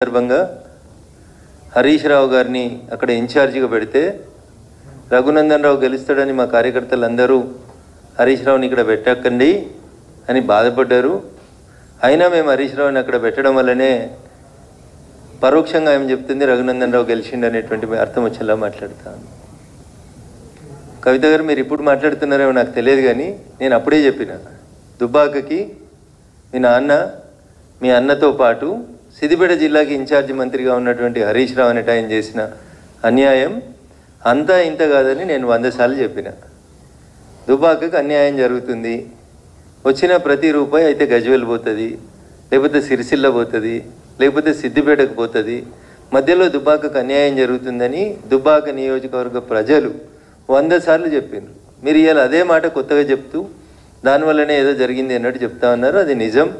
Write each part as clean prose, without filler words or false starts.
సందర్భంగా హరీష్ రావు గారిని అక్కడ ఇన్ఛార్జిగా పెడితే రఘునందన్ రావు గెలుస్తాడని మా కార్యకర్తలందరూ హరీష్ రావుని ఇక్కడ పెట్టకండి అని బాధపడ్డారు. అయినా మేము హరీష్ రావుని అక్కడ పెట్టడం వల్లనే పరోక్షంగా ఏం చెప్తుంది రఘునందన్ రావు గెలిచిండు అనేటువంటి అర్థం వచ్చేలా మాట్లాడతాను. కవిత గారు మీరు ఇప్పుడు మాట్లాడుతున్నారేమో నాకు తెలియదు, కానీ నేను అప్పుడే చెప్పిన దుబ్బాకకి మీ అన్నతో పాటు సిద్దిపేట జిల్లాకి ఇన్ఛార్జి మంత్రిగా ఉన్నటువంటి హరీష్ రావు అనేట ఆయన చేసిన అన్యాయం అంతా ఇంత కాదని నేను 100 సార్లు చెప్పిన. దుబ్బాకకు అన్యాయం జరుగుతుంది, వచ్చిన ప్రతి రూపాయి అయితే గజ్వేల్ పోతుంది, లేకపోతే సిరిసిల్ల పోతుంది, లేకపోతే సిద్దిపేటకు పోతుంది. మధ్యలో దుబ్బాకకు అన్యాయం జరుగుతుందని దుబ్బాక నియోజకవర్గ ప్రజలు 100 సార్లు చెప్పిండ్రు. మీరు ఇవాళ అదే మాట కొత్తగా చెప్తూ దానివల్లనే ఏదో జరిగింది అన్నట్టు చెప్తా ఉన్నారు. అది నిజం.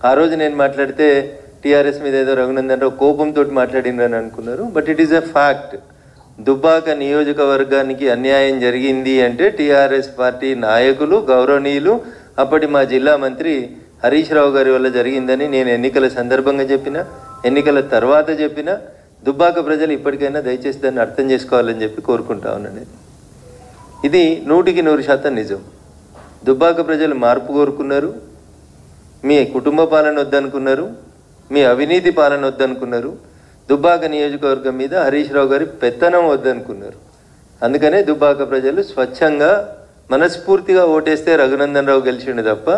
ఆ రోజు నేను మాట్లాడితే టీఆర్ఎస్ మీద ఏదో రఘునందన్ రావు కోపంతో మాట్లాడిందని అనుకున్నారు. But it is a fact. Dubbaka నియోజకవర్గానికి అన్యాయం జరిగింది అంటే టీఆర్ఎస్ పార్టీ నాయకులు గౌరవనీయులు అప్పటి మా జిల్లా మంత్రి హరీష్ రావు గారి వల్ల జరిగిందని నేను ఎన్నికల సందర్భంగా చెప్పిన, ఎన్నికల తర్వాత చెప్పిన. దుబ్బాక ప్రజలు ఇప్పటికైనా దయచేసి దాన్ని అర్థం చేసుకోవాలని చెప్పి కోరుకుంటా ఉన్నాను. ఇది 100% నిజం. దుబ్బాక ప్రజలు మార్పు కోరుకున్నారు. మీ కుటుంబ పాలన వద్దనుకున్నారు, మీ అవినీతి పాలన వద్దనుకున్నారు, దుబ్బాక నియోజకవర్గం మీద హరీష్ రావు గారి పెత్తనం వద్దనుకున్నారు. అందుకనే దుబ్బాక ప్రజలు స్వచ్ఛంగా మనస్ఫూర్తిగా ఓటేస్తే రఘునందన్ రావు గెలిచిండు తప్ప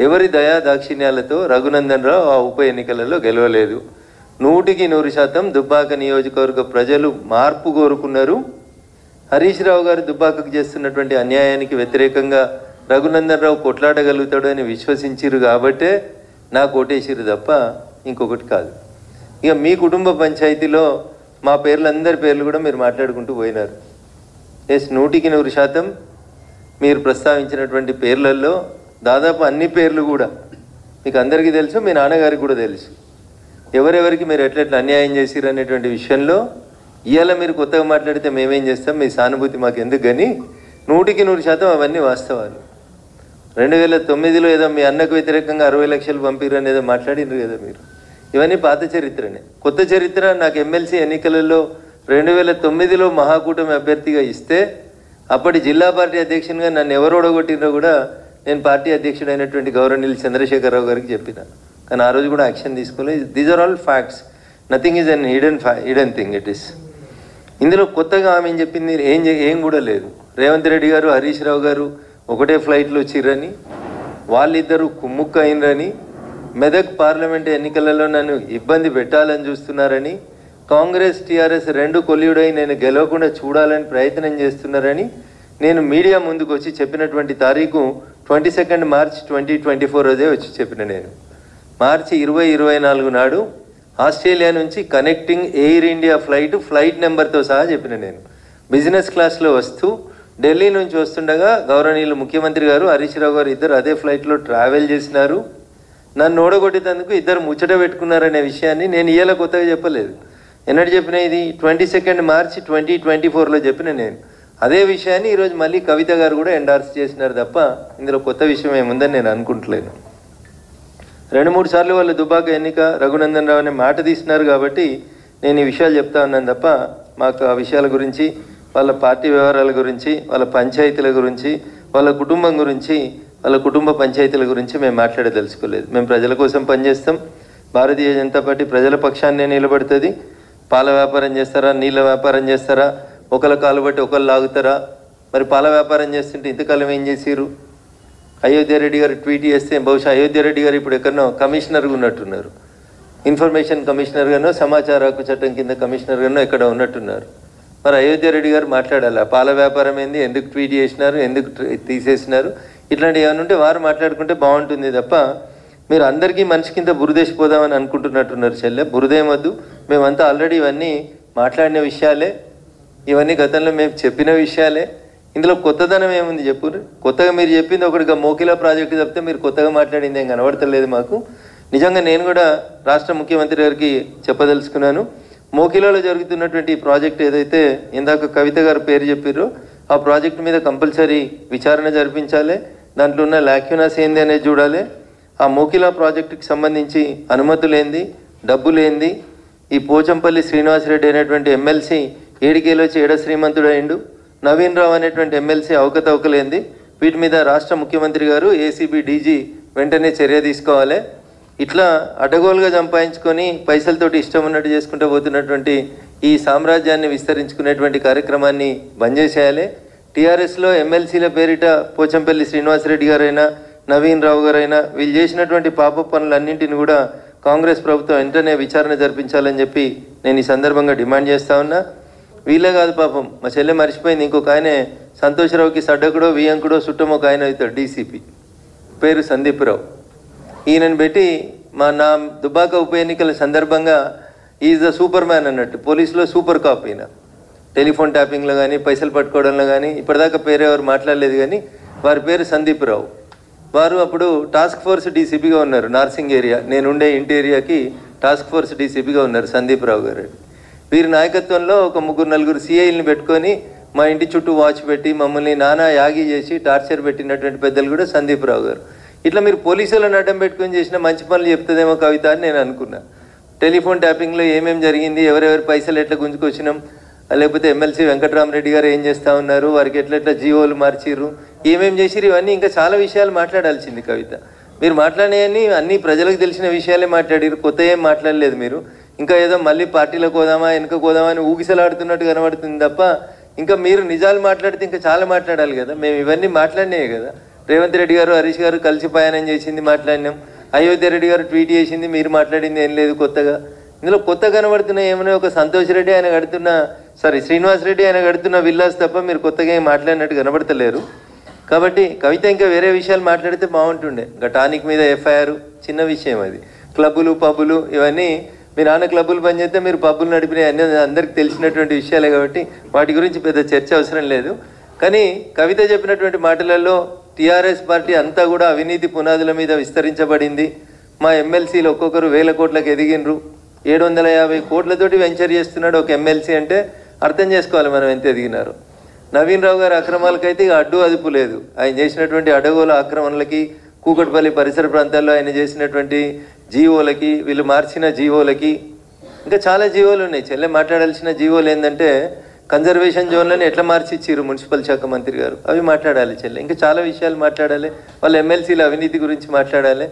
ఎవరి దయా దాక్షిణ్యాలతో రఘునందన్ రావు ఆ ఉప ఎన్నికలలో గెలవలేదు. 100% దుబ్బాక నియోజకవర్గ ప్రజలు మార్పు కోరుకున్నారు. హరీష్ రావు గారు దుబ్బాకకు చేస్తున్నటువంటి అన్యాయానికి వ్యతిరేకంగా రఘునందన్ రావు కొట్లాడగలుగుతాడు అని విశ్వసించారు కాబట్టే నాకు ఓటేసిరు తప్ప ఇంకొకటి కాదు. ఇక మీ కుటుంబ పంచాయతీలో మా అందరి పేర్లు కూడా మీరు మాట్లాడుకుంటూ పోయినారు. ఎస్, 100% మీరు ప్రస్తావించినటువంటి పేర్లలో దాదాపు అన్ని పేర్లు కూడా మీకు అందరికీ తెలుసు, మీ నాన్నగారికి కూడా తెలుసు. ఎవరెవరికి మీరు ఎట్లెట్లా అన్యాయం చేసిరు అనేటువంటి విషయంలో ఇవాళ మీరు కొత్తగా మాట్లాడితే మేమేం చేస్తాం, మీ సానుభూతి మాకు ఎందుకు, కానీ 100% అవన్నీ వాస్తవాలు. 2009లో ఏదో మీ అన్నకు వ్యతిరేకంగా 60 లక్షలు పంపిరు అనేదో మాట్లాడినారు కదా మీరు. ఇవన్నీ పాత చరిత్రనే. కొత్త చరిత్ర నాకు ఎమ్మెల్సీ ఎన్నికలలో 2009లో మహాకూటమి అభ్యర్థిగా ఇస్తే అప్పటి జిల్లా పార్టీ అధ్యక్షునిగా నన్ను ఎవరు ఓడగొట్టినో కూడా నేను పార్టీ అధ్యక్షుడైనటువంటి గౌరవనీయులు చంద్రశేఖరరావు గారికి చెప్పిన, కానీ ఆ రోజు కూడా యాక్షన్ తీసుకోలేదు. These are all facts. Nothing is an hidden thing. It is. ఇందులో కొత్తగా ఆమె చెప్పింది ఏం కూడా లేదు. రేవంత్ రెడ్డి గారు హరీష్ రావు గారు ఒకటే ఫ్లైట్లో వచ్చిర్రని, వాళ్ళిద్దరూ కుమ్ముక్క అయినరని, మెదక్ పార్లమెంట్ ఎన్నికలలో నన్ను ఇబ్బంది పెట్టాలని చూస్తున్నారని, కాంగ్రెస్ టీఆర్ఎస్ 2 కొల్లుడై నేను గెలవకుండా చూడాలని ప్రయత్నం చేస్తున్నారని నేను మీడియా ముందుకు వచ్చి చెప్పినటువంటి తారీఖు 22 మార్చ్ 2024 రోజే వచ్చి చెప్పిన. నేను మార్చి 2024 నాడు ఆస్ట్రేలియా నుంచి కనెక్టింగ్ ఎయిర్ ఇండియా ఫ్లైట్ నెంబర్తో సహా చెప్పిన. నేను బిజినెస్ క్లాస్లో వస్తూ ఢిల్లీ నుంచి వస్తుండగా గౌరవనీయులు ముఖ్యమంత్రి గారు హరీష్ రావు గారు ఇద్దరు అదే ఫ్లైట్లో ట్రావెల్ చేసినారు. నన్ను ఓడగొట్టేందుకు ఇద్దరు ముచ్చట పెట్టుకున్నారనే విషయాన్ని నేను ఇవాళ కొత్తగా చెప్పలేదు. ఎన్నటి చెప్పిన, ఇది 22 మార్చి 2024లో చెప్పిన. నేను అదే విషయాన్ని ఈరోజు మళ్ళీ కవిత గారు కూడా ఎండార్స్ చేసినారు తప్ప ఇందులో కొత్త విషయం ఏముందని నేను అనుకుంటలేను. 2-3 సార్లు వాళ్ళు దుబ్బాక ఎన్నిక రఘునందన్ రావు అనే మాట తీసినారు కాబట్టి నేను ఈ విషయాలు చెప్తా ఉన్నాను తప్ప మాకు ఆ విషయాల గురించి, వాళ్ళ పార్టీ వ్యవహారాల గురించి, వాళ్ళ పంచాయతీల గురించి, వాళ్ళ కుటుంబం గురించి, వాళ్ళ కుటుంబ పంచాయతీల గురించి మేము మాట్లాడదలుచుకోలేదు. మేము ప్రజల కోసం పనిచేస్తాం. భారతీయ జనతా పార్టీ ప్రజల పక్షాన్నే నిలబడుతుంది. పాల వ్యాపారం చేస్తారా, నీళ్ళ వ్యాపారం చేస్తారా, ఒకళ్ళ కాలు బట్టి ఒకళ్ళు లాగుతారా? మరి పాల వ్యాపారం చేస్తుంటే ఇంతకాలం ఏం చేసిరు? అయోధ్య రెడ్డి గారు ట్వీట్ చేస్తే బహుశా అయోధ్య రెడ్డి గారు ఇప్పుడు ఎక్కడనో కమిషనర్గా ఉన్నట్టున్నారు. ఇన్ఫర్మేషన్ కమిషనర్గానో సమాచార హక్కు చట్టం కింద కమిషనర్గానో ఎక్కడ ఉన్నట్టున్నారు. మరి అయోధ్య రెడ్డి గారు మాట్లాడాలి, పాల వ్యాపారం ఏంది, ఎందుకు ట్వీట్ చేసినారు, ఎందుకు తీసేసినారు, ఇట్లాంటివి ఏమైనా ఉంటే వారు మాట్లాడుకుంటే బాగుంటుంది తప్ప మీరు అందరికీ మనిషి కింద బురదేసిపోదామని అనుకుంటున్నట్టున్నారు. చెల్లె, బురదేమొద్దు. మేమంతా ఆల్రెడీ ఇవన్నీ మాట్లాడిన విషయాలే, ఇవన్నీ గతంలో మేము చెప్పిన విషయాలే. ఇందులో కొత్తదనం ఏముంది చెప్పు? కొత్తగా మీరు చెప్పింది ఒకటిగా మోకిలా ప్రాజెక్టు చెప్తే మీరు కొత్తగా మాట్లాడింది ఏం కనబడతలేదు మాకు. నిజంగా నేను కూడా రాష్ట్ర ముఖ్యమంత్రి గారికి చెప్పదలుచుకున్నాను. మోకిలాలో జరుగుతున్నటువంటి ప్రాజెక్ట్ ఏదైతే ఇందాక కవిత గారు పేరు చెప్పారో ఆ ప్రాజెక్టు మీద కంపల్సరీ విచారణ జరిపించాలి. దాంట్లో ఉన్న లాక్యూనాస్ ఏంది అనేది చూడాలి. ఆ మోకిలా ప్రాజెక్టుకి సంబంధించి అనుమతులేంది, డబ్బులేంది, ఈ పోచంపల్లి శ్రీనివాసరెడ్డి అనేటువంటి ఎమ్మెల్సీ ఏడికేలో వచ్చి ఏడ శ్రీమంతుడు అయిండు, నవీన్ రావు అనేటువంటి ఎమ్మెల్సీ అవకతవకలేంది, వీటి మీద రాష్ట్ర ముఖ్యమంత్రి గారు ఏసీబీ డీజీ వెంటనే చర్య తీసుకోవాలి. ఇట్లా అడ్డగోలుగా సంపాదించుకొని పైసలతోటి ఇష్టం ఉన్నట్టు చేసుకుంటూ పోతున్నటువంటి ఈ సామ్రాజ్యాన్ని విస్తరించుకునేటువంటి కార్యక్రమాన్ని బంద్ చేసేయాలి. టీఆర్ఎస్లో ఎమ్మెల్సీల పేరిట పోచంపల్లి శ్రీనివాసరెడ్డి గారైనా నవీన్ రావు గారైనా వీళ్ళు చేసినటువంటి పాప పనులన్నింటిని కూడా కాంగ్రెస్ ప్రభుత్వం వెంటనే విచారణ జరిపించాలని చెప్పి నేను ఈ సందర్భంగా డిమాండ్ చేస్తా ఉన్నా. వీళ్ళే కాదు పాపం, మా చెల్లె మర్చిపోయింది, ఇంకొక ఆయనే సంతోషరావుకి సడ్డకుడో వియంకుడో చుట్టమో ఒక ఆయన అవుతాడు, డీసీపీ పేరు సందీప్ రావు. ఈయనను పెట్టి నా దుబ్బాక ఉప ఎన్నికల సందర్భంగా ఈజ్ ద సూపర్ మ్యాన్ అన్నట్టు, పోలీసులో సూపర్ కాప్ ఈయన. టెలిఫోన్ ట్యాపింగ్లో కానీ పైసలు పట్టుకోవడంలో కానీ ఇప్పటిదాకా పేరు ఎవరు మాట్లాడలేదు, కానీ వారి పేరు సందీప్ రావు. వారు అప్పుడు టాస్క్ ఫోర్స్ డీసీపీగా ఉన్నారు, నార్సింగ్ ఏరియా, నేనుండే ఇంటి ఏరియాకి టాస్క్ ఫోర్స్ డీసీపీగా ఉన్నారు సందీప్ రావు గారు. వీరి నాయకత్వంలో ఒక 3-4 సిఐల్ని పెట్టుకొని మా ఇంటి చుట్టూ వాచ్ పెట్టి మమ్మల్ని నానా యాగి చేసి టార్చర్ పెట్టినటువంటి పెద్దలు కూడా సందీప్ రావు గారు. ఇట్లా మీరు పోలీసులను అడ్డం పెట్టుకొని చేసిన మంచి పనులు చెప్తుందేమో కవిత అని నేను అనుకున్నా. టెలిఫోన్ ట్యాపింగ్లో ఏమేమి జరిగింది, ఎవరెవరి పైసలు ఎట్లా గుంజుకొచ్చినాం, లేకపోతే ఎమ్మెల్సీ వెంకటరామరెడ్డి గారు ఏం చేస్తూ ఉన్నారు, వారికి ఎట్లా జీవోలు మార్చిర్రు, ఏమేమి చేసిరు, ఇవన్నీ ఇంకా చాలా విషయాలు మాట్లాడాల్సింది కవిత. మీరు మాట్లాడేవన్నీ అన్నీ ప్రజలకు తెలిసిన విషయాలే మాట్లాడారు, కొత్త ఏం మాట్లాడలేదు. మీరు ఇంకా ఏదో మళ్ళీ పార్టీలకు పోదామా వెనుక పోదామా అని ఊగిసలాడుతున్నట్టు కనబడుతుంది తప్ప ఇంకా మీరు నిజాలు మాట్లాడితే ఇంకా చాలా మాట్లాడాలి కదా. మేము ఇవన్నీ మాట్లాడినాయి కదా. రేవంత్ రెడ్డి గారు హరీష్ గారు కలిసి ప్రయాణం చేసింది మాట్లాడినాం, అయోధ్య రెడ్డి గారు ట్వీట్ చేసింది, మీరు మాట్లాడింది ఏం లేదు కొత్తగా. ఇందులో కొత్త కనబడుతున్న ఏమైనా ఒక సంతోష్ రెడ్డి ఆయన కడుతున్న శ్రీనివాస్ రెడ్డి ఆయన కడుతున్న విల్లాస్ తప్ప మీరు కొత్తగా ఏం మాట్లాడినట్టు కనబడతలేరు. కాబట్టి కవిత ఇంకా వేరే విషయాలు మాట్లాడితే బాగుంటుండే. ఇంకా టానిక్ మీద ఎఫ్ఐఆర్ చిన్న విషయం అది. క్లబ్బులు పబ్బులు ఇవన్నీ మీ నాన్న క్లబ్బులు పనిచేస్తే మీరు పబ్బులు నడిపినాయి అన్నీ అందరికీ తెలిసినటువంటి విషయాలే కాబట్టి వాటి గురించి పెద్ద చర్చ అవసరం లేదు. కానీ కవిత చెప్పినటువంటి మాటలలో టీఆర్ఎస్ పార్టీ అంతా కూడా అవినీతి పునాదుల మీద విస్తరించబడింది. మా ఎమ్మెల్సీలు ఒక్కొక్కరు 1000 కోట్లకు ఎదిగినరు, 750 కోట్లతోటి వెంచర్ చేస్తున్నాడు ఒక ఎమ్మెల్సీ అంటే అర్థం చేసుకోవాలి మనం ఎంత ఎదిగినారు. నవీన్ రావు గారి అక్రమాలకైతే ఇక అడ్డు అదుపు లేదు. ఆయన చేసినటువంటి అడగోల ఆక్రమణలకి, కూకట్పల్లి పరిసర ప్రాంతాల్లో ఆయన చేసినటువంటి జీవోలకి, వీళ్ళు మార్చిన జీవోలకి, ఇంకా చాలా జీవోలు ఉన్నాయి. చెల్లె మాట్లాడాల్సిన జీవోలు ఏంటంటే కన్జర్వేషన్ జోన్లను ఎట్లా మార్చి ఇచ్చిర్రు మున్సిపల్ శాఖ మంత్రి గారు, అవి మాట్లాడాలి చెల్లె. ఇంకా చాలా విషయాలు మాట్లాడాలి, వాళ్ళ ఎమ్మెల్సీల అవినీతి గురించి మాట్లాడాలి.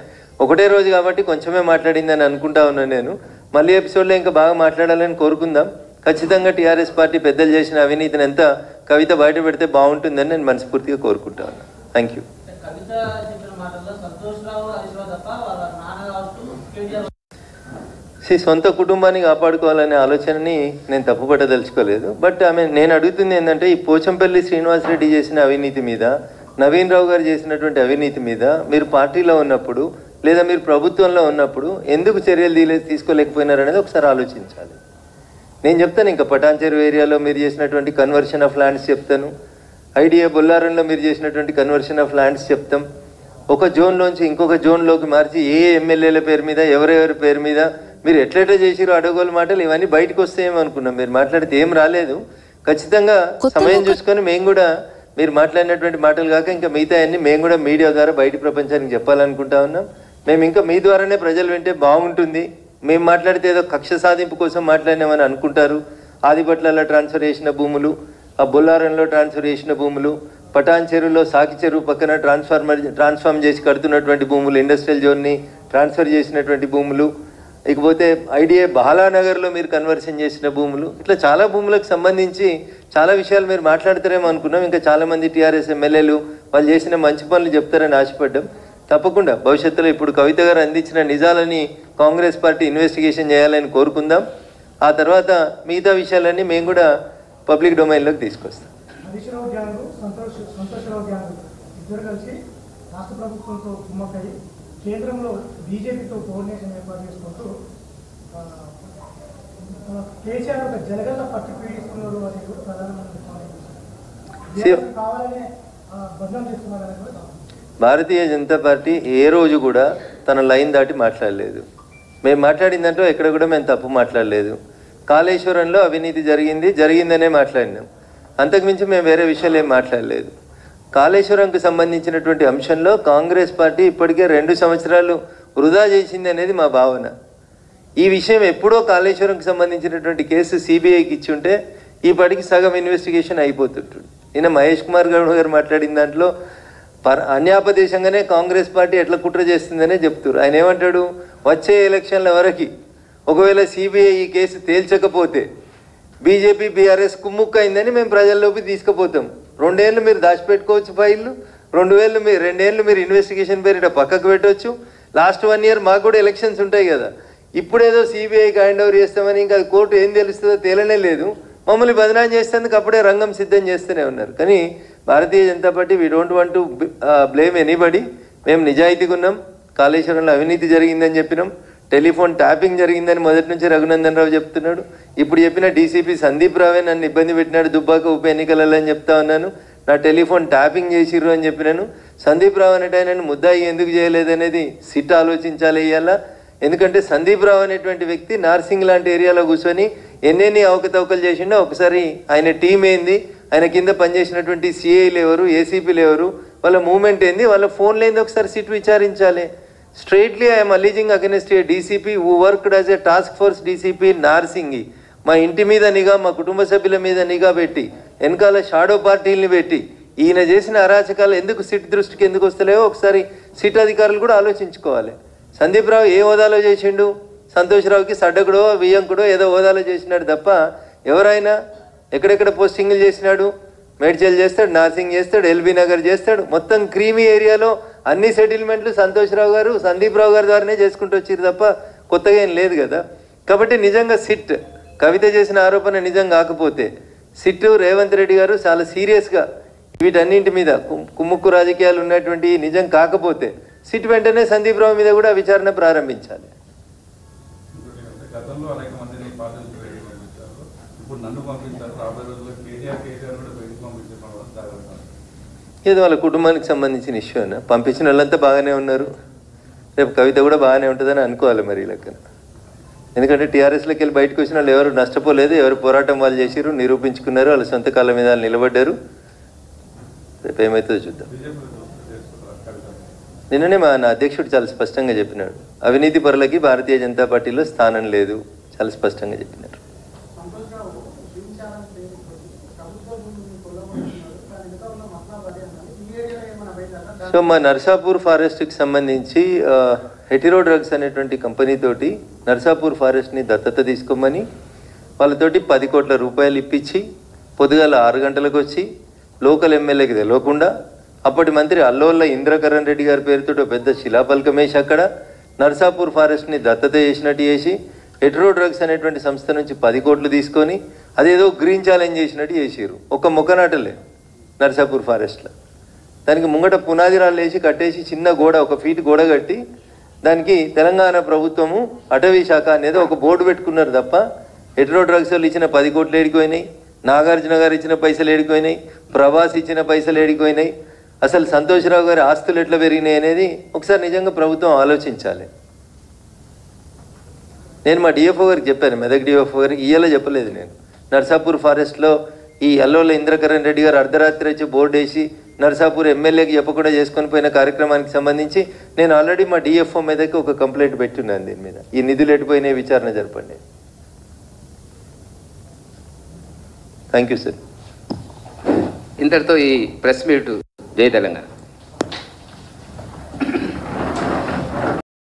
ఒకటే రోజు కాబట్టి కొంచెమే మాట్లాడిందని అనుకుంటా ఉన్నాను నేను. మళ్ళీ ఎపిసోడ్లో ఇంకా బాగా మాట్లాడాలని కోరుకుందాం. ఖచ్చితంగా టీఆర్ఎస్ పార్టీ పెద్దలు చేసిన అవినీతిని ఎంత కవిత బయట పెడితే బాగుంటుందని నేను మనస్ఫూర్తిగా కోరుకుంటా ఉన్నాను. Thank you. సొంత కుటుంబాన్ని కాపాడుకోవాలనే ఆలోచనని నేను తప్పుపట్టదలుచుకోలేదు. బట్ నేను అడుగుతుంది ఏంటంటే ఈ పోచంపల్లి శ్రీనివాసరెడ్డి చేసిన అవినీతి మీద, నవీన్ రావు గారు చేసినటువంటి అవినీతి మీద మీరు పార్టీలో ఉన్నప్పుడు లేదా మీరు ప్రభుత్వంలో ఉన్నప్పుడు ఎందుకు చర్యలు తీసుకోలేకపోయినారు అనేది ఒకసారి ఆలోచించాలి. నేను చెప్తాను, ఇంకా పటాన్చెరు ఏరియాలో మీరు చేసినటువంటి కన్వర్షన్ ఆఫ్ ల్యాండ్స్ చెప్తాను, ఐడియా బొల్లారంలో మీరు చేసినటువంటి కన్వర్షన్ ఆఫ్ ల్యాండ్స్ చెప్తాం. ఒక జోన్లోంచి ఇంకొక జోన్లోకి మార్చి ఏ ఎమ్మెల్యేల పేరు మీద ఎవరెవరి పేరు మీద మీరు ఎట్లెట్లా చేసిరో అడగోలు మాటలు ఇవన్నీ బయటకు వస్తాయేమో అనుకున్నాం. మీరు మాట్లాడితే ఏం రాలేదు. ఖచ్చితంగా సమయం చూసుకొని మేము కూడా మీరు మాట్లాడినటువంటి మాటలు కాక ఇంకా మిగతా అన్ని మేము కూడా మీడియా ద్వారా బయట ప్రపంచానికి చెప్పాలనుకుంటా ఉన్నాం. మేము ఇంకా మీ ద్వారానే ప్రజలు వింటే బాగుంటుంది. మేము మాట్లాడితే ఏదో కక్ష సాధింపు కోసం మాట్లాడినామని అనుకుంటారు. ఆదిపట్లలో ట్రాన్స్ఫర్ చేసిన భూములు, ఆ బొల్లారంలో ట్రాన్స్ఫర్ చేసిన భూములు, పటాన్ చెరువులో సాకి చెరువు పక్కన ట్రాన్స్ఫార్మ్ చేసి కడుతున్నటువంటి భూములు, ఇండస్ట్రియల్ జోన్ని ట్రాన్స్ఫర్ చేసినటువంటి భూములు, ఇకపోతే ఐడిఏ బాలానగర్లో మీరు కన్వర్షన్ చేసిన భూములు, ఇట్లా చాలా భూములకు సంబంధించి చాలా విషయాలు మీరు మాట్లాడతారేమో అనుకున్నాం. ఇంకా చాలామంది టీఆర్ఎస్ ఎమ్మెల్యేలు వాళ్ళు చేసిన మంచి పనులు చెప్తారని ఆశపడ్డాం. తప్పకుండా భవిష్యత్తులో ఇప్పుడు కవిత గారు అందించిన నిజాలని కాంగ్రెస్ పార్టీ ఇన్వెస్టిగేషన్ చేయాలని కోరుకుందాం. ఆ తర్వాత మిగతా విషయాలన్నీ మేము కూడా పబ్లిక్ డొమైన్లోకి తీసుకొస్తాం. కేంద్రంలో బీజేపీతో కోఆర్డినేషన్ ఏర్పాటు చేసుకుంటూ కేసీఆర్ ఒక జలగల్ల పట్టు పీడిస్తున్నారు అని కూడా ప్రధానమంత్రి కావాలనే బదనాం చేస్తున్నారని కూడా. భారతీయ జనతా పార్టీ ఏ రోజు కూడా తన లైన్ దాటి మాట్లాడలేదు. మేము మాట్లాడిన దాంట్లో ఎక్కడ కూడా మేము తప్పు మాట్లాడలేదు. కాళేశ్వరంలో అవినీతి జరిగిందనే మాట్లాడినాం. అంతకుమించి మేము వేరే విషయాలు ఏం మాట్లాడలేదు. కాళేశ్వరంకు సంబంధించినటువంటి అంశంలో కాంగ్రెస్ పార్టీ ఇప్పటికే 2 సంవత్సరాలు వృధా చేసింది అనేది మా భావన. ఈ విషయం ఎప్పుడో కాళేశ్వరంకి సంబంధించినటువంటి కేసు సిబిఐకి ఇచ్చి ఉంటే ఈ పాటికి సగం ఇన్వెస్టిగేషన్ అయిపోతుంటుంది. నిన్న మహేష్ కుమార్ గౌడ్ గారు మాట్లాడిన దాంట్లో అన్యాపదేశంగానే కాంగ్రెస్ పార్టీ ఎట్లా కుట్ర చేస్తుందనే చెప్తారు. ఆయన ఏమంటాడు, వచ్చే ఎలక్షన్ల వరకు ఒకవేళ సిబిఐ ఈ కేసు తేల్చకపోతే బీజేపీ బీఆర్ఎస్ కుమ్ముక్క అయిందని మేము ప్రజల్లోకి తీసుకుపోతాం. 2 ఏళ్ళు మీరు దాచిపెట్టుకోవచ్చు ఫైళ్ళు, 2 ఏళ్ళు మీరు ఇన్వెస్టిగేషన్ పేరిట పక్కకు పెట్టవచ్చు. లాస్ట్ 1 ఇయర్ మాకు కూడా ఎలక్షన్స్ ఉంటాయి కదా. ఇప్పుడేదో సిబిఐకి హ్యాండ్ ఓవర్ చేస్తామని ఇంకా కోర్టు ఏం తెలుస్తుందో తేలనే లేదు. మమ్మల్ని బదనాం చేసేందుకు అప్పుడే రంగం సిద్ధం చేస్తూనే ఉన్నారు. కానీ Bharatiya Janata Party we don't want to blame anybody. మేము నిజాయితీగా ఉన్నాం. కాళేశ్వరంలో అవినీతి జరిగిందని చెప్పినాం. టెలిఫోన్ ట్యాపింగ్ జరిగిందని మొదటి నుంచి రఘునందన్ రావు చెప్తున్నాడు. ఇప్పుడు చెప్పిన డీసీపీ సందీప్ రావే నన్ను ఇబ్బంది పెట్టినాడు దుబ్బాక ఉప ఎన్నికలలో అని చెప్తా ఉన్నాను. నా టెలిఫోన్ ట్యాపింగ్ చేసిర్రు అని చెప్పినాను. సందీప్ రావు అనేట ఆయనను ముద్దాయి ఎందుకు చేయలేదనేది సిట్ ఆలోచించాలి ఇవాళ. ఎందుకంటే సందీప్ రావు అనేటువంటి వ్యక్తి నార్సింగ్ లాంటి ఏరియాలో కూర్చొని ఎన్నెన్ని అవకతవకలు చేసిండో ఒకసారి ఆయన టీం ఏంది, ఆయన కింద పనిచేసినటువంటి సిఐలు ఎవరు, ఏసీపీలు ఎవరు, వాళ్ళ మూవ్మెంట్ ఏంది, వాళ్ళ ఫోన్లు ఏంది ఒకసారి సిట్ విచారించాలి. Straightly I'm alleging against a DCP who worked as a task force DCP Narsingi. మా ఇంటి మీద నిఘా, మా కుటుంబ సభ్యుల మీద నిఘా పెట్టి వెనకాల షాడో పార్టీలని పెట్టి ఈయన చేసిన అరాచకాలు ఎందుకు సిట్ దృష్టికి ఎందుకు వస్తలేవో ఒకసారి సిట్ అధికారులు కూడా ఆలోచించుకోవాలి. సందీప్ రావు ఏ హోదాలో చేసిండు, సంతోష్రావుకి సడ్డకుడో వియ్యంకుడో ఏదో హోదాలో చేసినాడు తప్ప ఎవరైనా ఎక్కడెక్కడ పోస్టింగ్లు చేసినాడు. మేడ్చల్ చేస్తాడు, నార్సింగ్ చేస్తాడు, ఎల్బీ నగర్ చేస్తాడు. మొత్తం క్రీమీ ఏరియాలో అన్ని సెటిల్మెంట్లు సంతోష్రావు గారు, సందీప్ రావు గారి ద్వారానే చేసుకుంటూ వచ్చారు తప్ప కొత్తగా ఏం లేదు కదా. కాబట్టి నిజంగా సిట్ కవిత చేసిన ఆరోపణ నిజం కాకపోతే సిట్ రేవంత్ రెడ్డి గారు చాలా సీరియస్గా వీటన్నింటి మీద కుమ్ముక్కు రాజకీయాలు ఉన్నటువంటి నిజం కాకపోతే సిట్ వెంటనే సందీప్ రావు మీద కూడా విచారణ ప్రారంభించాలి. ఏదో వాళ్ళ కుటుంబానికి సంబంధించిన ఇష్యూ అయినా పంపించిన వాళ్ళంతా బాగానే ఉన్నారు. రేపు కవిత కూడా బాగానే ఉంటుందని అనుకోవాలి మరి లెక్కన. ఎందుకంటే టీఆర్ఎస్లోకి వెళ్ళి బయటకు వచ్చిన వాళ్ళు ఎవరు నష్టపోలేదు, ఎవరు పోరాటం వాళ్ళు చేసిరు, నిరూపించుకున్నారు, వాళ్ళ సొంత కాళ్ళ మీద నిలబడ్డారు. రేపు ఏమవుతుందో చూద్దాం. నిన్ననే నా అధ్యక్షుడు చాలా స్పష్టంగా చెప్పినాడు, అవినీతి పరులకి భారతీయ జనతా పార్టీలో స్థానం లేదు, చాలా స్పష్టంగా చెప్పినారు. సో మా నర్సాపూర్ ఫారెస్ట్కి సంబంధించి హెటిరో డ్రగ్స్ అనేటువంటి కంపెనీతోటి నర్సాపూర్ ఫారెస్ట్ని దత్తత తీసుకోమని వాళ్ళతోటి 10 కోట్ల రూపాయలు ఇప్పించి పొద్దుగాల 6 గంటలకు వచ్చి లోకల్ ఎమ్మెల్యేకి తెలియకుండా అప్పటి మంత్రి అల్లోళ్ళ ఇంద్రకరణ్ రెడ్డి గారి పేరుతో పెద్ద శిలాపలకం వేసి అక్కడ నర్సాపూర్ ఫారెస్ట్ని దత్తత చేసినట్టు చేసి హెటిరో డ్రగ్స్ అనేటువంటి సంస్థ నుంచి 10 కోట్లు తీసుకొని అదేదో గ్రీన్ ఛాలెంజ్ చేసినట్టు చేసిరు. ఒక మొక్క నాటలే నర్సాపూర్ ఫారెస్ట్లో. దానికి ముంగట పునాది రాళ్ళు వేసి కట్టేసి చిన్న గోడ, 1 ఫీట్ గోడ కట్టి దానికి తెలంగాణ ప్రభుత్వము అటవీ శాఖ అనేది ఒక బోర్డు పెట్టుకున్నారు తప్ప హెటిరో డ్రగ్స్ వాళ్ళు ఇచ్చిన 10 కోట్లు ఏడిపోయినాయి, నాగార్జున గారు ఇచ్చిన పైసలు ఏడిపోయినాయి, ప్రభాస్ ఇచ్చిన పైసలు ఏడిపోయినాయి, అసలు సంతోష్రావు గారి ఆస్తులు ఎట్లా పెరిగినాయి అనేది ఒకసారి నిజంగా ప్రభుత్వం ఆలోచించాలి. నేను మా డిఎఫ్ఓ గారికి చెప్పాను, మెదక్ డిఎఫ్ఓ గారికి, ఇయ్యాలో చెప్పలేదు నేను. నర్సాపూర్ ఫారెస్ట్లో ఈ అల్లోళ్ళ ఇంద్రకరణ్ రెడ్డి గారు అర్ధరాత్రి వచ్చి బోర్డు వేసి నర్సాపూర్ ఎమ్మెల్యేకి చెప్పకుండా చేసుకొని పోయిన కార్యక్రమానికి సంబంధించి నేను ఆల్రెడీ మా డిఎఫ్ఓ మీదకి ఒక కంప్లైంట్ పెట్టున్నాను. దీని మీద ఈ నిధులు ఎటుపోయినాయి విచారణ జరపండి. Thank you sir. ఇంతటితో ఈ ప్రెస్ మీట్ జై తెలంగాణ.